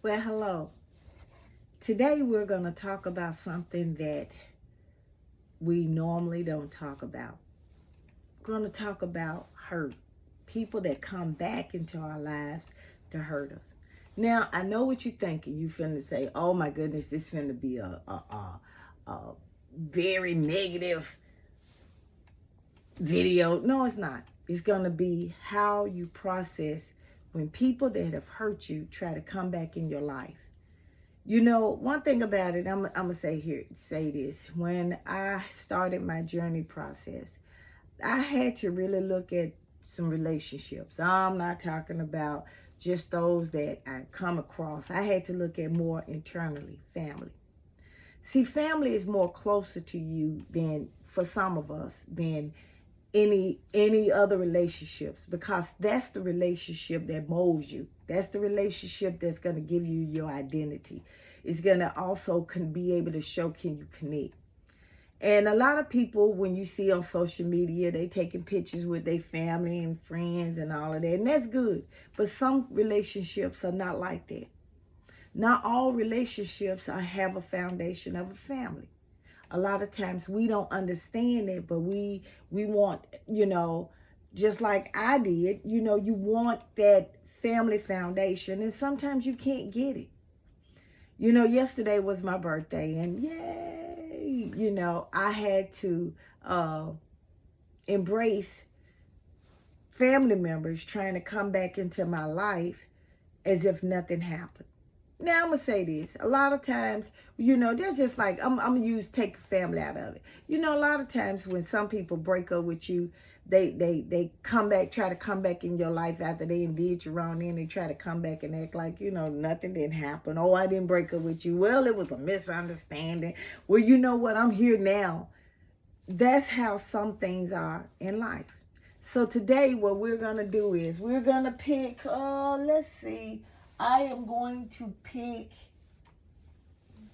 Well, hello. Today we're going to talk about something that we normally don't talk about. We're going to talk about hurt. People that come back into our lives to hurt us. Now, I know what you're thinking. You finna say, oh my goodness, this finna be a very negative video. No, it's not. It's going to be how you process when people that have hurt you try to come back in your life. You know, one thing about it, I'm gonna say this. When I started my journey process, I had to really look at some relationships. I'm not talking about just those that I come across. I had to look at more internally, family. See, family is more closer to you than for some of us than any other relationships, because that's the relationship that molds you. That's the relationship that's going to give you your identity. It's going to also can be able to show, can you connect. And a lot of people, when you see on social media, they taking pictures with their family and friends and all of that, and that's good. But some relationships are not like that. Not all relationships have a foundation of a family. A lot of times we don't understand it, but we want, just like I did, you want that family foundation, and sometimes you can't get it. Yesterday was my birthday, and yay, I had to embrace family members trying to come back into my life as if nothing happened. Now I'm gonna say this. A lot of times, that's just like I'm gonna take family out of it. A lot of times when some people break up with you, they come back, try to come back in your life after they did you wrong, then they try to come back and act like, nothing didn't happen. Oh, I didn't break up with you. Well, it was a misunderstanding. Well, you know what? I'm here now. That's how some things are in life. So today what we're gonna do is we're gonna pick, let's see. I am going to pick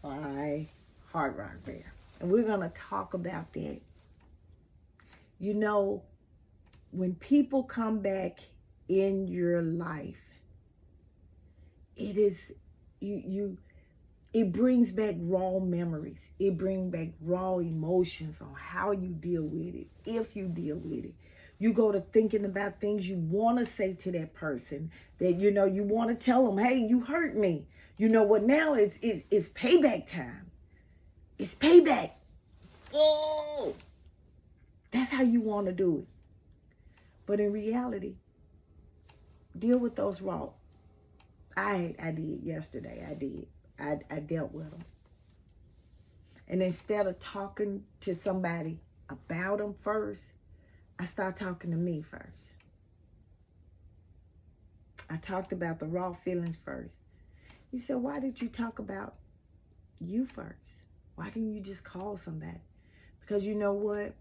by Hard Rock Bear. And we're going to talk about that. When people come back in your life, it brings back raw memories. It brings back raw emotions on how you deal with it, if you deal with it. You go to thinking about things you want to say to that person, that you want to tell them, hey, you hurt me. You know what? Now it's payback time. It's payback. Oh, that's how you want to do it. But in reality, deal with those raw. I did yesterday. I dealt with them. And instead of talking to somebody about them first, I start talking to me first. I talked about the raw feelings first. You said, why did you talk about you first? Why didn't you just call somebody? Because you know what?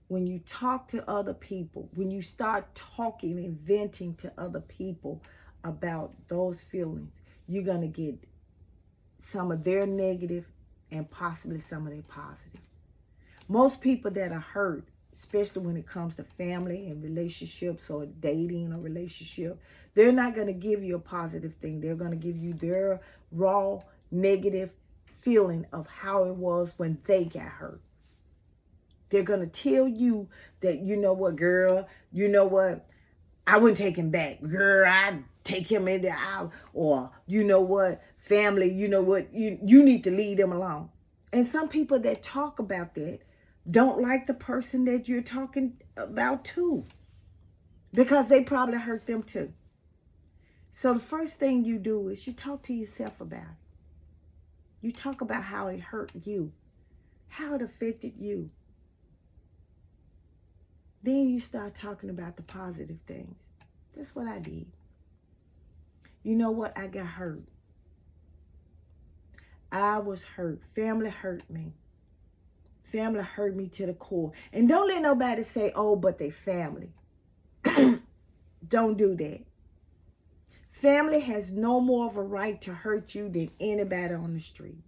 When you talk to other people, when you start talking and venting to other people about those feelings, you're going to get some of their negative and possibly some of their positive. Most people that are hurt, especially when it comes to family and relationships or dating or relationship, they're not going to give you a positive thing. They're going to give you their raw negative feeling of how it was when they got hurt. They're going to tell you that, you know what, girl, you know what, I wouldn't take him back. Girl, I'd take him in the out. Or, you know what, family, you know what, you need to leave them alone. And some people that talk about that don't like the person that you're talking about too, because they probably hurt them too. So the first thing you do is you talk to yourself about it. You talk about how it hurt you, how it affected you. Then you start talking about the positive things. That's what I did. You know what? I got hurt. I was hurt. Family hurt me. Family hurt me to the core. And don't let nobody say, oh, but they family. Don't do that. Family has no more of a right to hurt you than anybody on the street.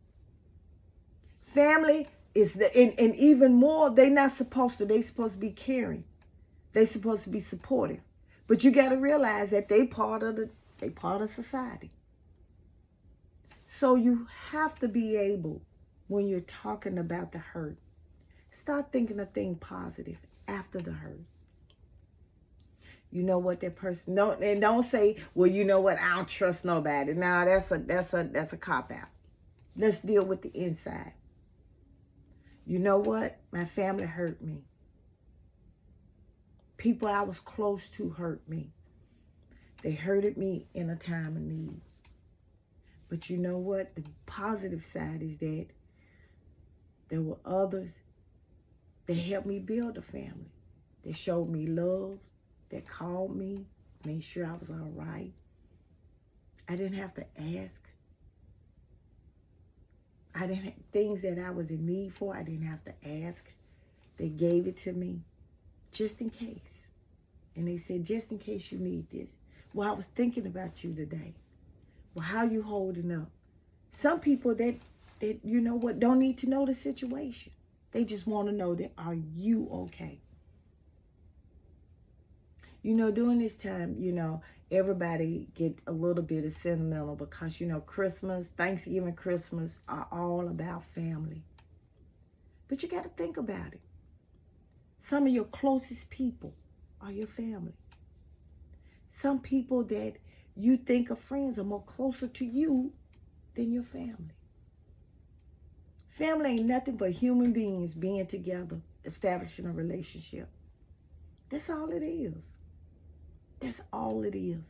Family is and even more, they're not supposed to. They're supposed to be caring. They're supposed to be supportive. But you got to realize that they part of society. So you have to be able, when you're talking about the hurt, start thinking of things positive after the hurt. You know what, that person don't say, well, you know what, I don't trust nobody. Now that's a cop out. Let's deal with the inside. You know what? My family hurt me. People I was close to hurt me. They hurted me in a time of need. But you know what? The positive side is that there were others that helped me build a family. They showed me love. That called me, made sure I was all right. I didn't have to ask. I didn't have things that I was in need for. I didn't have to ask. They gave it to me just in case. And they said, just in case you need this. Well, I was thinking about you today. Well, how you holding up? Some people that you know what, don't need to know the situation. They just want to know that, are you okay? You know, during this time, you know, everybody get a little bit of sentimental because, you know, Christmas, Thanksgiving, Christmas are all about family. But you got to think about it. Some of your closest people are your family. Some people that you think are friends are more closer to you than your family. Family ain't nothing but human beings being together, establishing a relationship. That's all it is. That's all it is.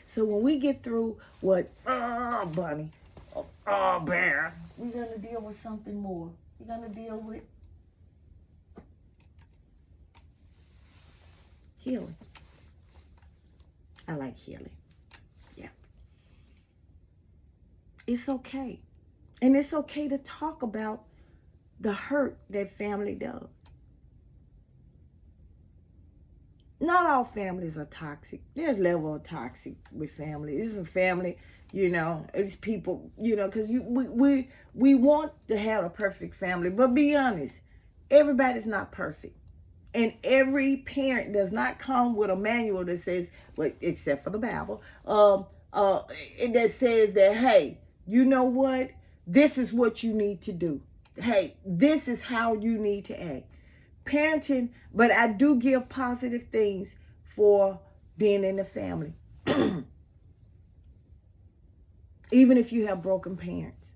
So when we get through what, bunny, bear, we're going to deal with something more. We're going to deal with healing. I like healing. Yeah. It's okay. And it's okay to talk about the hurt that family does. Not all families are toxic. There's level of toxic with family. This is a family, you know, it's people, you know, because we want to have a perfect family. But be honest, everybody's not perfect. And every parent does not come with a manual that says, well, except for the Bible, that says that, hey, you know what? This is what you need to do. Hey, this is how you need to act. Parenting, but I do give positive things for being in the family. Even if you have broken parents.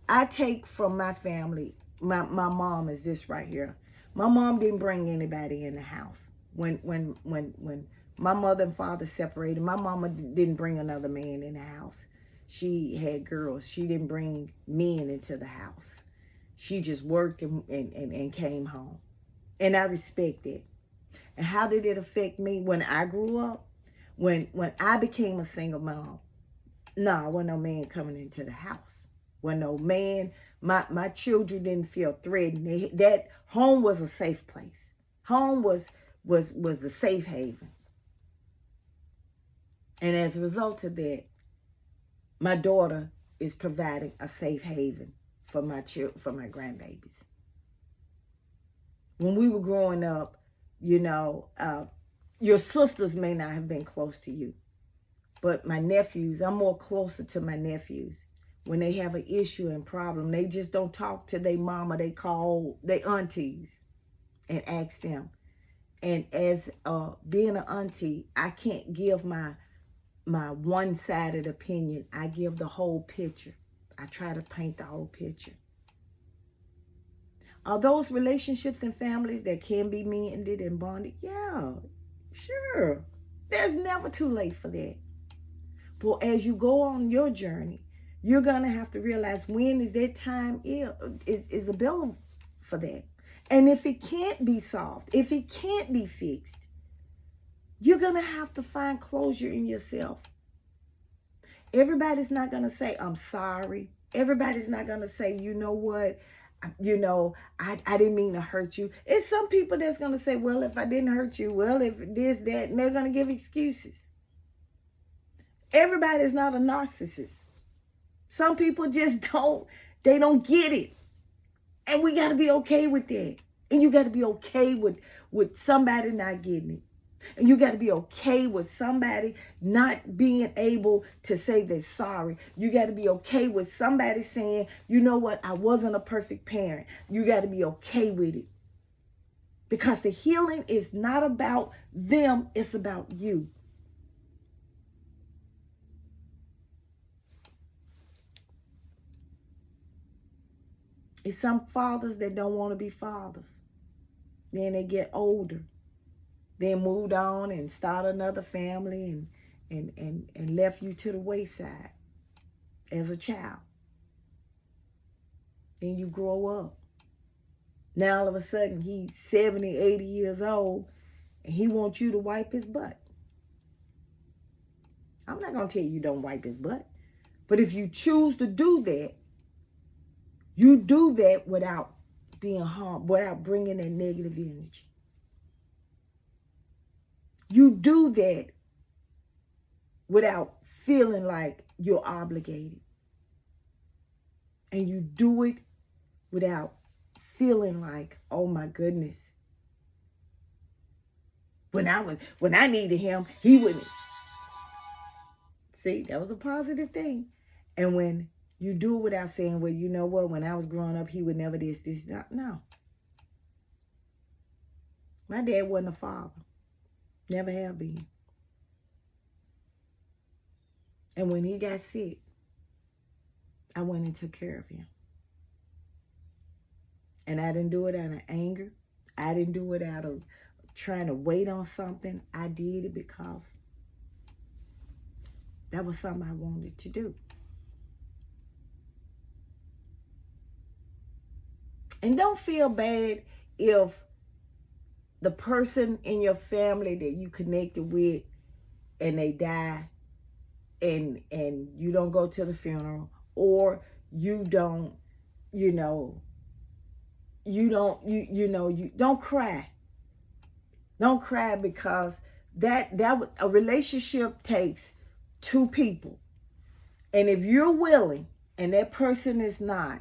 I take from my family, my mom is this right here. My mom didn't bring anybody in the house. When my mother and father separated, my mama didn't bring another man in the house. She had girls. She didn't bring men into the house. She just worked and came home. And I respect that. And how did it affect me when I grew up? When I became a single mom, no, wasn't no man coming into the house. Wasn't no man. My children didn't feel threatened. That home was a safe place. Home was the safe haven. And as a result of that, my daughter is providing a safe haven for my grandbabies. When we were growing up, you know, your sisters may not have been close to you, but my nephews, I'm more closer to my nephews. When they have an issue and problem, they just don't talk to their mama. They call their aunties and ask them. And as being an auntie, I can't give my one-sided opinion. I give the whole picture. I try to paint the whole picture. Are those relationships and families that can be mended and bonded? Yeah, sure. There's never too late for that. But as you go on your journey, you're going to have to realize when is that time is available for that. And if it can't be solved, if it can't be fixed, you're going to have to find closure in yourself. Everybody's not going to say, I'm sorry. Everybody's not going to say, you know what? You know, I didn't mean to hurt you. It's some people that's going to say, well, if I didn't hurt you, well, if this, that, and they're going to give excuses. Everybody's not a narcissist. Some people just don't get it. And we got to be okay with that. And you got to be okay with somebody not getting it. And you got to be okay with somebody not being able to say they're sorry. You got to be okay with somebody saying, you know what, I wasn't a perfect parent. You got to be okay with it. Because the healing is not about them, it's about you. It's some fathers that don't want to be fathers. Then they get older. Then moved on and start another family and left you to the wayside as a child. Then you grow up. Now all of a sudden he's 70, 80 years old and he wants you to wipe his butt. I'm not going to tell you don't wipe his butt. But if you choose to do that, you do that without being harmed, without bringing that negative energy. You do that without feeling like you're obligated. And you do it without feeling like, oh my goodness. When I needed him, he wouldn't. See, that was a positive thing. And when you do it without saying, well, you know what, when I was growing up, he would never this. No. My dad wasn't a father. Never have been. And when he got sick, I went and took care of him. And I didn't do it out of anger. I didn't do it out of trying to wait on something. I did it because that was something I wanted to do. And don't feel bad if the person in your family that you connected with and they die and you don't go to the funeral, or you don't, you don't cry. Don't cry, because that a relationship takes two people. And if you're willing and that person is not,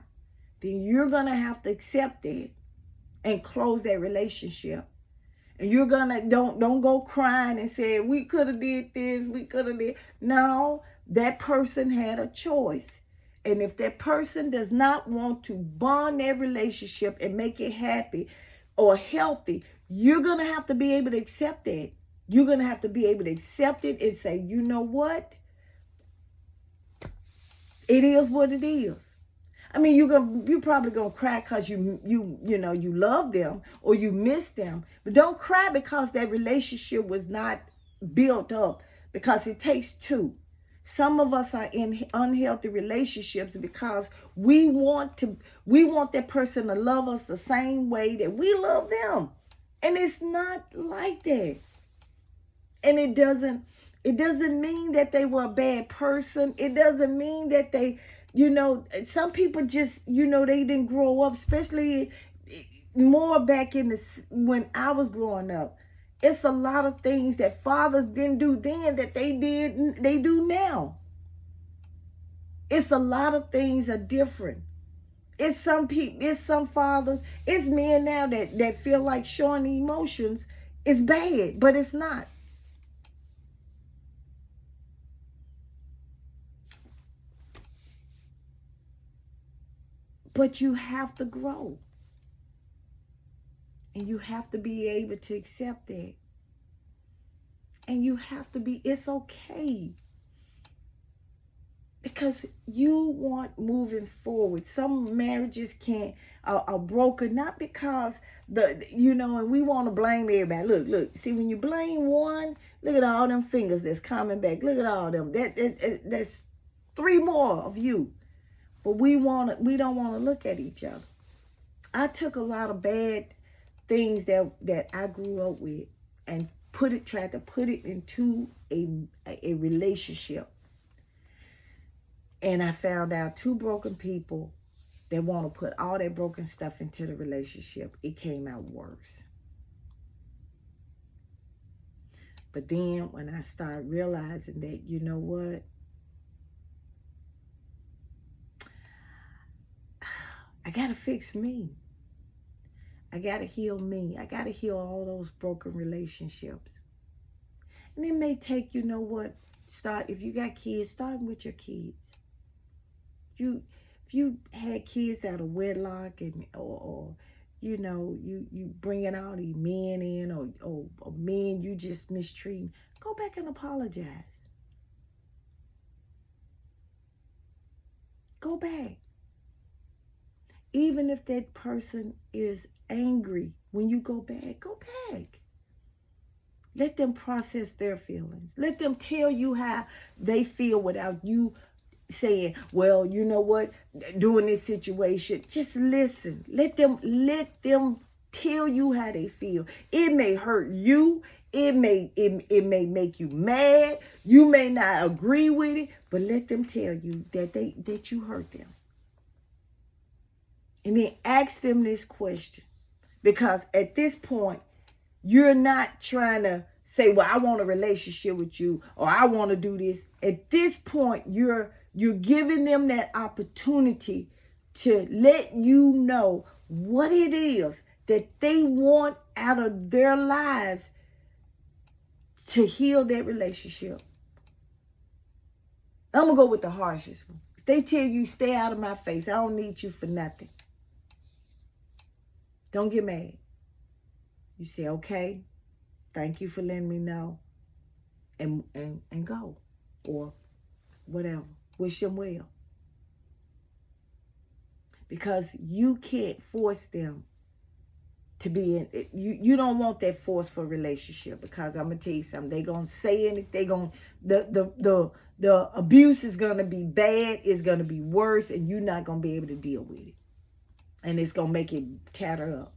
then you're going to have to accept it and close that relationship. And you're going to, don't go crying and say, we could have did this, we could have did. No, that person had a choice. And if that person does not want to bond their relationship and make it happy or healthy, you're going to have to be able to accept that. You're going to have to be able to accept it and say, you know what? It is what it is. I mean, you're probably gonna cry because you love them or you miss them, but don't cry because that relationship was not built up, because it takes two. Some of us are in unhealthy relationships because we want that person to love us the same way that we love them, and it's not like that. And it doesn't mean that they were a bad person. It doesn't mean that they, some people just, they didn't grow up, especially more back when I was growing up. It's a lot of things that fathers didn't do then that they do now. It's a lot of things are different. It's some people, it's some fathers, it's men now that feel like showing emotions is bad, but it's not. But you have to grow. And you have to be able to accept that. And you have to be, it's okay. Because you want moving forward. Some marriages are broken, not because and we want to blame everybody. Look, see, when you blame one, look at all them fingers that's coming back. Look at all them. That's three more of you. But we don't want to look at each other. I took a lot of bad things that I grew up with and tried to put it into a relationship. And I found out two broken people that want to put all that broken stuff into the relationship. It came out worse. But then when I started realizing that, you know what? I got to fix me. I got to heal me. I got to heal all those broken relationships. And it may take, you know what, if you got kids, starting with your kids. If you had kids out of wedlock or you know, you bringing all these men in or men you just mistreating, go back and apologize. Go back. Even if that person is angry, when you go back. Let them process their feelings. Let them tell you how they feel without you saying, well, you know what, during this situation, just listen. Let them tell you how they feel. It may hurt you. It may make you mad. You may not agree with it, but let them tell you that you hurt them. And then ask them this question. Because at this point, you're not trying to say, well, I want a relationship with you or I want to do this. At this point, you're giving them that opportunity to let you know what it is that they want out of their lives to heal that relationship. I'm going to go with the harshest one. If they tell you, stay out of my face, I don't need you for nothing. Don't get mad. You say, okay, thank you for letting me know, and go, or whatever. Wish them well. Because you can't force them to be in it. You don't want that forceful relationship, because I'm gonna tell you something. They're gonna say anything. The abuse is gonna be bad. It's gonna be worse, and you're not gonna be able to deal with it, and it's gonna make it tatter up.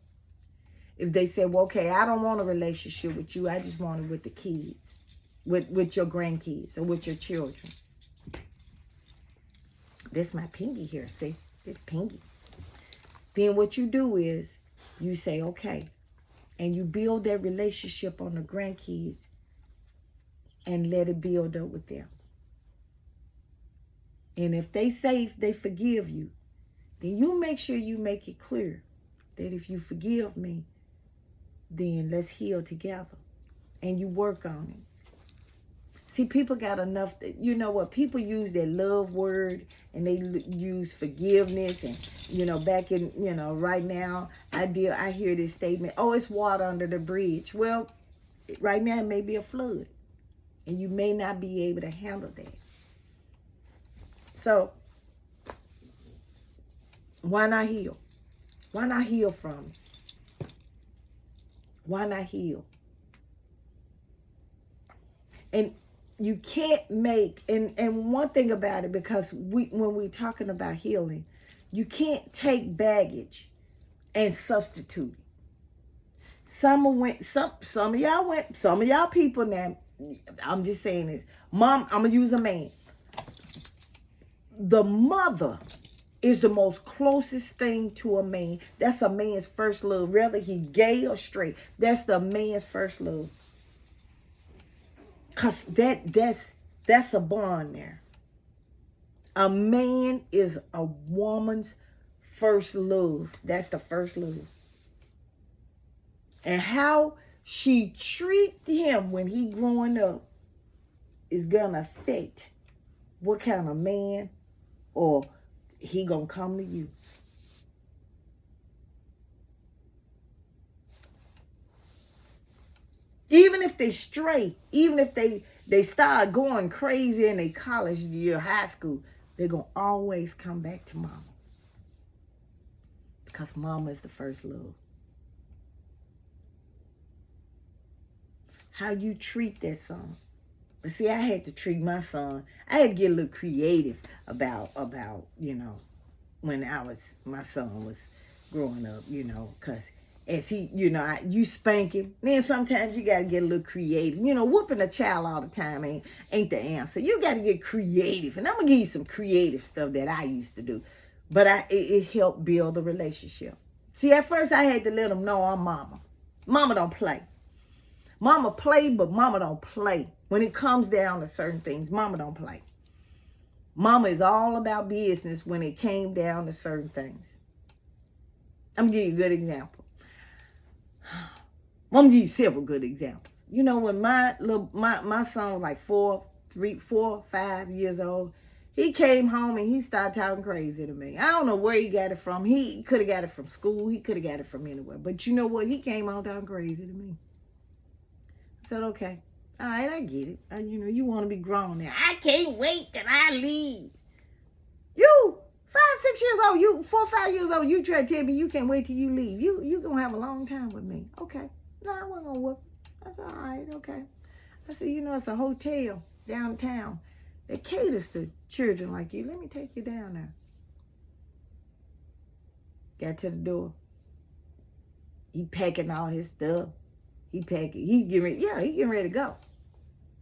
If they say, well, okay, I don't want a relationship with you. I just want it with the kids, with your grandkids or with your children. This my pinky here, see? This pinky. Then what you do is you say, okay, and you build that relationship on the grandkids and let it build up with them. And if they say they forgive you, then you make sure you make it clear that if you forgive me, then let's heal together. And you work on it. See, people got enough, you know what, people use that love word and they use forgiveness. And, you know, back in, you know, right now, I hear this statement, oh, it's water under the bridge. Well, right now it may be a flood and you may not be able to handle that. So, why not heal? Why not heal from it? Why not heal? And you can't make, and one thing about it, because when we're talking about healing, you can't take baggage and substitute it. Some of y'all people now, I'm just saying this. Mom, I'm going to use a man. The mother is the most closest thing to a man. That's a man's first love. Whether he gay or straight, that's the man's first love. Because that's a bond there. A man is a woman's first love. That's the first love. And how she treat him when he growing up is gonna affect what kind of man or he gonna come to you. Even if they straight, even if they start going crazy in their college year, high school, they're gonna always come back to mama. Because mama is the first love. How you treat that son. But see, I had to treat my son. I had to get a little creative about you know, when my son was growing up, you know, because as he, you know, you spank him. Then sometimes you got to get a little creative. You know, whooping a child all the time ain't the answer. You got to get creative. And I'm going to give you some creative stuff that I used to do. But it helped build the relationship. See, at first I had to let them know I'm mama. Mama don't play. Mama play, but mama don't play. When it comes down to certain things, mama don't play. Mama is all about business when it came down to certain things. I'm going to give you a good example. I'm going to give you several good examples. You know, when my son was like 5 years old, he came home and he started talking crazy to me. I don't know where he got it from. He could have got it from school. He could have got it from anywhere. But you know what? He came on talking crazy to me. I said, okay. All right, I get it. You know, you want to be grown now. I can't wait till I leave. You, 5, 6 years old, you 4, 5 years old, you try to tell me you can't wait till you leave. You going to have a long time with me. Okay. No, I wasn't going to whoop. I said, all right, okay. I said, you know, it's a hotel downtown that caters to children like you. Let me take you down there. Got to the door. He packing all his stuff. He getting ready. Yeah, he getting ready to go.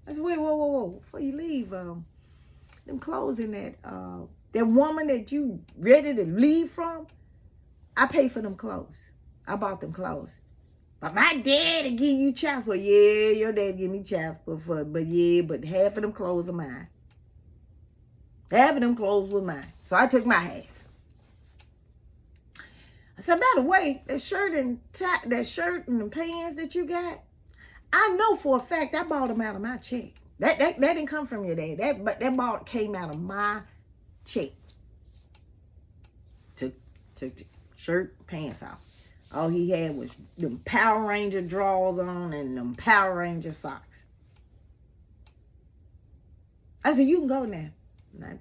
I said, wait, whoa. Before you leave, them clothes in that woman that you ready to leave from, I paid for them clothes. I bought them clothes. But my daddy give you child support. Yeah, your dad give me child support but half of them clothes are mine. Half of them clothes were mine. So I took my half. I said, by the way, that shirt and the pants that you got, I know for a fact I bought them out of my check. That didn't come from your dad. That came out of my check. Took the shirt, pants off. All he had was them Power Ranger drawers on and them Power Ranger socks. I said, you can go now. And I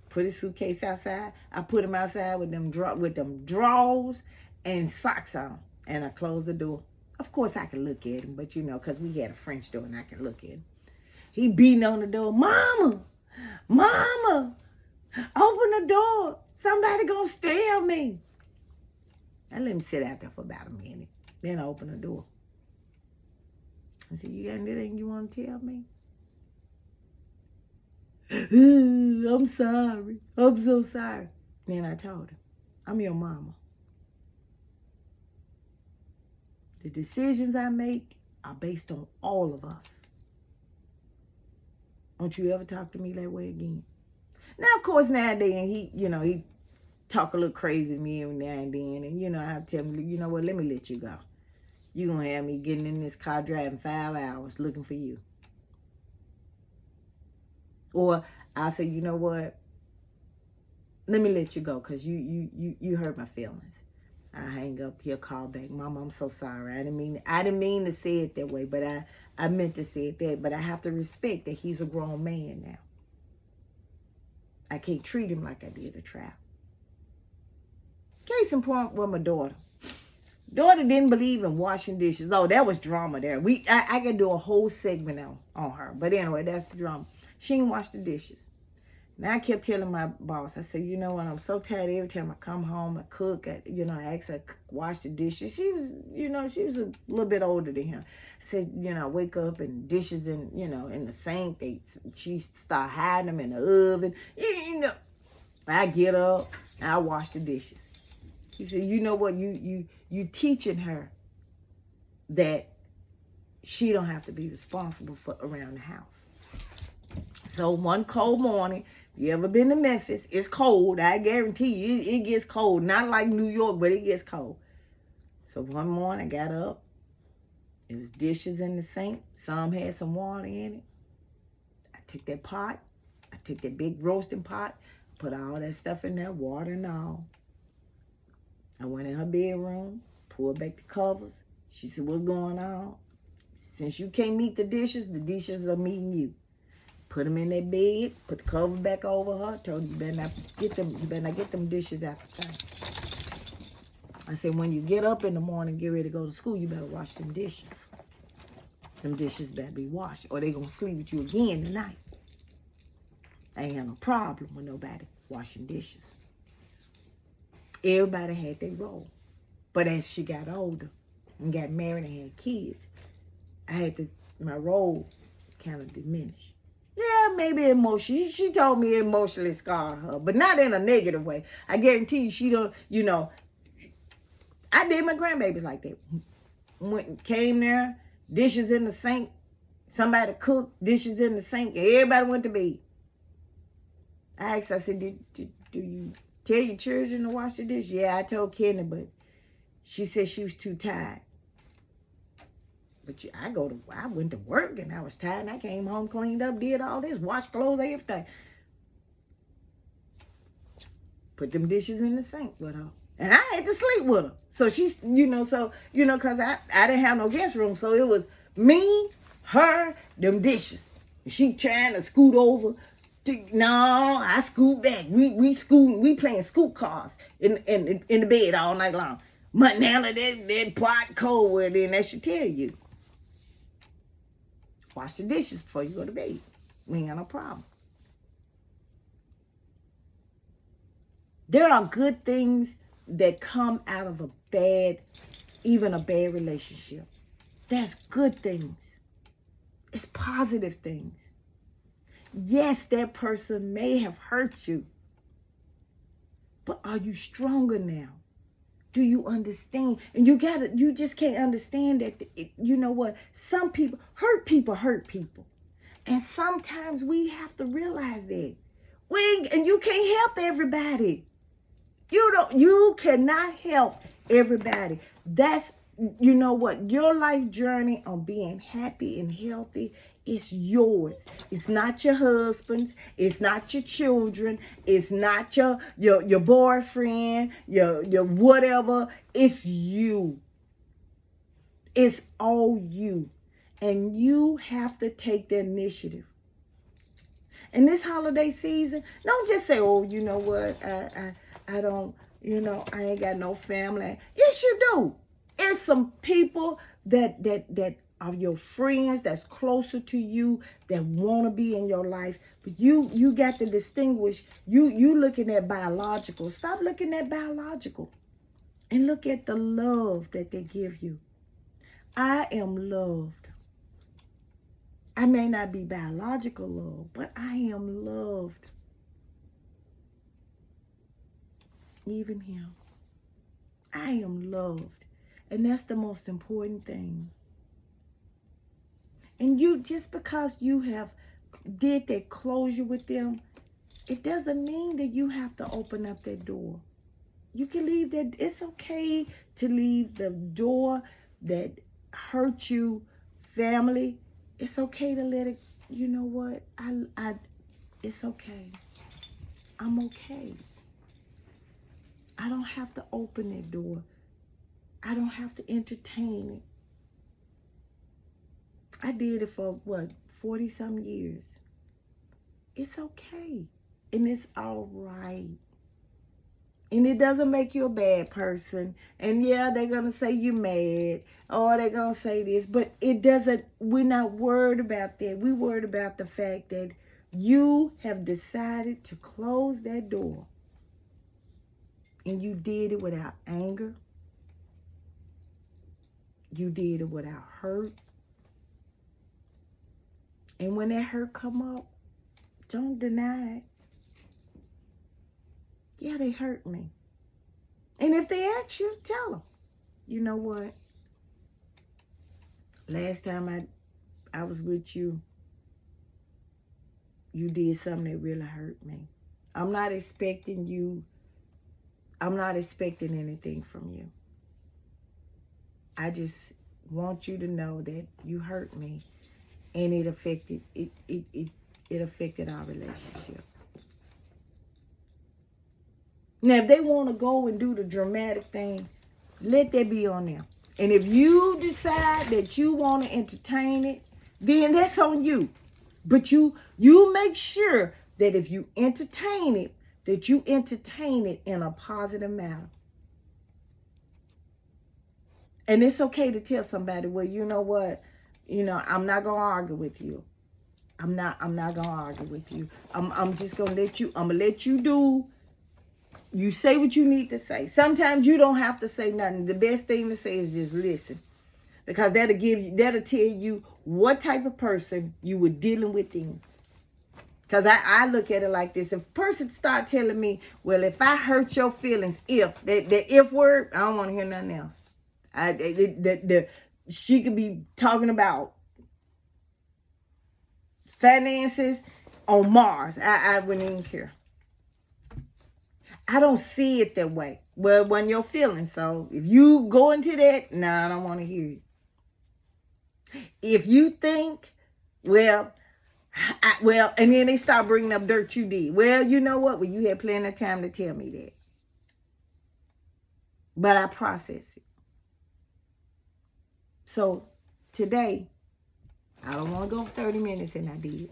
put his suitcase outside. I put him outside with them drawers and socks on. And I closed the door. Of course, I could look at him, but you know, because we had a French door and I could look at him. He beating on the door. Mama, open the door. Somebody gonna steal me. I let him sit out there for about a minute. Then I opened the door. I said, you got anything you want to tell me? I'm sorry. I'm so sorry. Then I told him, I'm your mama. The decisions I make are based on all of us. Don't you ever talk to me that way again. Now, of course, now and then, he talk a little crazy to me now and then. And, I have to tell him, you know what, let me let you go. You're going to have me getting in this car driving 5 hours looking for you. Or I'll say, you know what, let me let you go because you hurt my feelings. I hang up, he'll call back. Mama, I'm so sorry. I didn't mean to say it that way, but I meant to say it that. But I have to respect that he's a grown man now. I can't treat him like I did a child. Case in point with my daughter. Daughter didn't believe in washing dishes. Oh, that was drama there. I could do a whole segment on her. But anyway, that's the drama. She didn't wash the dishes. Now I kept telling my boss, I said, you know what, I'm so tired every time I come home, I cook, I ask her to wash the dishes. She was a little bit older than him. I said, I wake up and dishes in the sink, she start hiding them in the oven. I get up and I wash the dishes. He said, you know what, you teaching her that she don't have to be responsible for around the house. So one cold morning, you ever been to Memphis? It's cold. I guarantee you, it gets cold. Not like New York, but it gets cold. So one morning, I got up. It was dishes in the sink. Some had some water in it. I took that pot. I took that big roasting pot. Put all that stuff in there, water and all. I went in her bedroom, pulled back the covers. She said, what's going on? Since you can't meet the dishes are meeting you. Put them in that bed, put the cover back over her. Told her, you better not get them dishes out the sink. I said, when you get up in the morning, get ready to go to school, you better wash them dishes. Them dishes better be washed, or they gonna sleep with you again tonight. I ain't got no problem with nobody washing dishes. Everybody had their role. But as she got older and got married and had kids, my role kind of diminished. Yeah, maybe emotionally. She told me it emotionally scarred her, but not in a negative way. I guarantee you she don't, I did my grandbabies like that. Came there, dishes in the sink, somebody cooked, dishes in the sink, and everybody went to bed. I asked, I said, do you tell your children to wash the dishes? Yeah, I told Kenny, but she said she was too tired. But I went to work and I was tired and I came home, cleaned up, did all this, washed clothes, everything. Put them dishes in the sink with her. And I had to sleep with her. So she's, because I didn't have no guest room. So it was me, her, them dishes. She trying to scoot over. No, I scoot back. We playing scoot cars in the bed all night long. Manella, that pot cold with it, and that should tell you. Wash the dishes before you go to bed. We ain't got no problem. There are good things that come out of even a bad relationship. There's good things. It's positive things. Yes, that person may have hurt you, but are you stronger now? Do you understand? And you just can't understand that, you know what? Some people hurt people. And sometimes we have to realize that. And you can't help everybody. You cannot help everybody. That's, you know what? Your life journey on being happy and healthy is yours. It's not your husband's. It's not your children. It's not your boyfriend, your whatever. It's you. It's all you. And you have to take the initiative. In this holiday season, don't just say, oh, you know what? I don't, I ain't got no family. Yes, you do. It's some people that are your friends, that's closer to you, that want to be in your life. But you got to distinguish. You looking at biological. Stop looking at biological. And look at the love that they give you. I am loved. I may not be biological love, but I am loved. Even him. I am loved. And that's the most important thing. And just because you have did that closure with them, it doesn't mean that you have to open up that door. You can leave that. It's okay to leave the door that hurt you, family. It's okay to let it, you know what? It's okay. I'm okay. I don't have to open that door. I don't have to entertain it. I did it for 40-some years. It's okay. And it's all right. And it doesn't make you a bad person. And yeah, they're going to say you're mad. Or they're going to say this. But it doesn't, we're not worried about that. We're worried about the fact that you have decided to close that door. And you did it without anger. You did it without hurt. And when that hurt come up, don't deny it. Yeah, they hurt me. And if they ask you, tell them. You know what? Last time I was with you, you did something that really hurt me. I'm not expecting anything from you. I just want you to know that you hurt me. And it affected our relationship. Now, if they want to go and do the dramatic thing, let that be on them. And if you decide that you want to entertain it, then that's on you. But you make sure that if you entertain it, that you entertain it in a positive manner. And it's okay to tell somebody, well, you know what? I'm not going to argue with you. I'm not going to argue with you. I'm just going to let you do. You say what you need to say. Sometimes you don't have to say nothing. The best thing to say is just listen. Because that'll tell you what type of person you were dealing with in. Because I look at it like this. If a person start telling me, well, if I hurt your feelings, that if word, I don't want to hear nothing else. She could be talking about finances on Mars. I wouldn't even care. I don't see it that way. Well, it wasn't your feelings. So if you go into that, I don't want to hear it. If you think, well, and then they start bringing up dirt you did. Well, you know what? Well, you had plenty of time to tell me that. But I process it. So today, I don't want to go 30 minutes, and I did.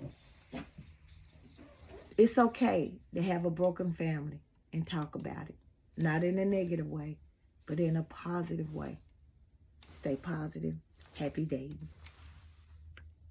It's okay to have a broken family and talk about it. Not in a negative way, but in a positive way. Stay positive. Happy dating.